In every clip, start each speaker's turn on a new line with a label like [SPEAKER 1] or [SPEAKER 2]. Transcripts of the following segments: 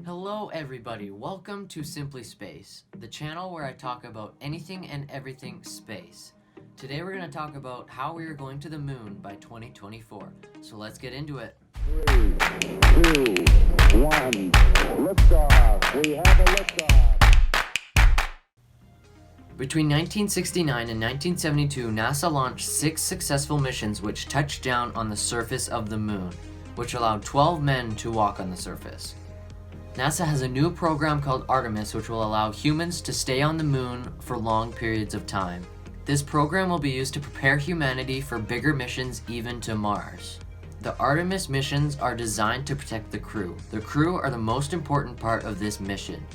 [SPEAKER 1] Hello everybody, welcome to Simply Space, the channel where I talk about anything and everything space. Today we're going to talk about how we are going to the moon by 2024, so let's get into it.
[SPEAKER 2] 3, 2, 1, liftoff. We have a liftoff.
[SPEAKER 1] Between 1969 and 1972, NASA launched 6 successful missions which touched down on the surface of the moon, which allowed 12 men to walk on the surface. NASA has a new program called Artemis which will allow humans to stay on the moon for long periods of time. This program will be used to prepare humanity for bigger missions even to Mars. The Artemis missions are designed to protect the crew. The crew are the most important part of this mission.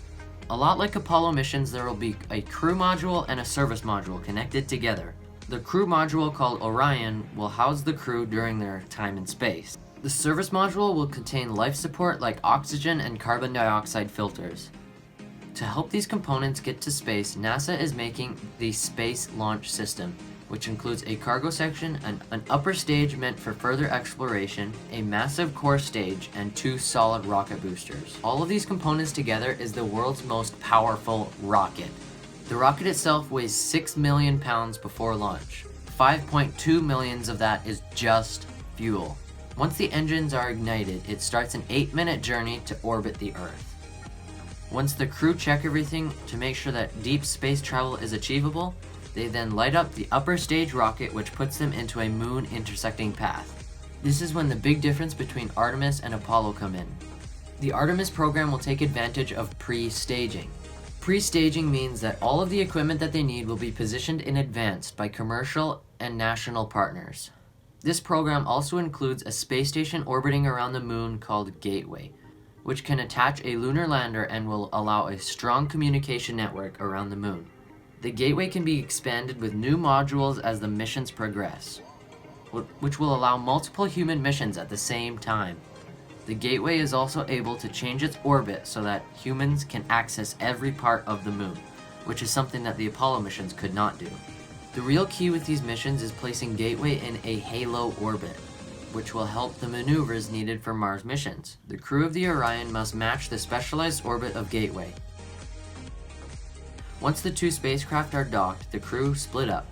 [SPEAKER 1] A lot like Apollo missions, there will be a crew module and a service module connected together. The crew module, called Orion, will house the crew during their time in space. The service module will contain life support like oxygen and carbon dioxide filters. To help these components get to space, NASA is making the Space Launch System, which includes a cargo section, an upper stage meant for further exploration, a massive core stage, and 2 solid rocket boosters. All of these components together is the world's most powerful rocket. The rocket itself weighs 6 million pounds before launch. 5.2 million of that is just fuel. Once the engines are ignited, it starts an 8-minute journey to orbit the Earth. Once the crew check everything to make sure that deep space travel is achievable, they then light up the upper stage rocket, which puts them into a moon intersecting path. This is when the big difference between Artemis and Apollo come in. The Artemis program will take advantage of pre-staging. Pre-staging means that all of the equipment that they need will be positioned in advance by commercial and national partners. This program also includes a space station orbiting around the moon called Gateway, which can attach a lunar lander and will allow a strong communication network around the moon. The Gateway can be expanded with new modules as the missions progress, which will allow multiple human missions at the same time. The Gateway is also able to change its orbit so that humans can access every part of the moon, which is something that the Apollo missions could not do. The real key with these missions is placing Gateway in a halo orbit, which will help the maneuvers needed for Mars missions. The crew of the Orion must match the specialized orbit of Gateway. Once the 2 spacecraft are docked, the crew split up.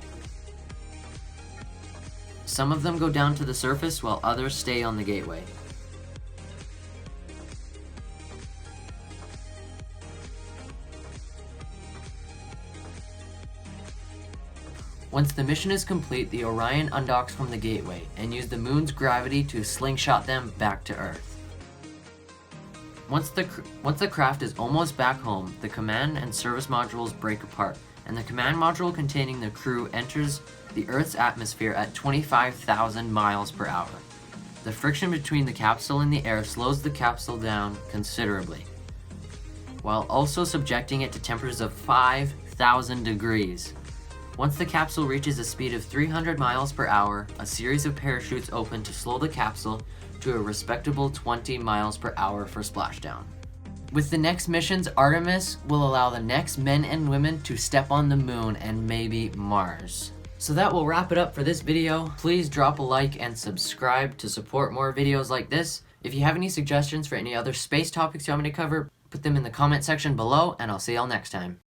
[SPEAKER 1] Some of them go down to the surface while others stay on the Gateway. Once the mission is complete, the Orion undocks from the Gateway and use the moon's gravity to slingshot them back to Earth. Once the craft is almost back home, the command and service modules break apart, and the command module containing the crew enters the Earth's atmosphere at 25,000 miles per hour. The friction between the capsule and the air slows the capsule down considerably, while also subjecting it to temperatures of 5,000 degrees. Once the capsule reaches a speed of 300 miles per hour, a series of parachutes open to slow the capsule to a respectable 20 miles per hour for splashdown. With the next missions, Artemis will allow the next men and women to step on the moon and maybe Mars. So that will wrap it up for this video. Please drop a like and subscribe to support more videos like this. If you have any suggestions for any other space topics you want me to cover, put them in the comment section below, and I'll see y'all next time.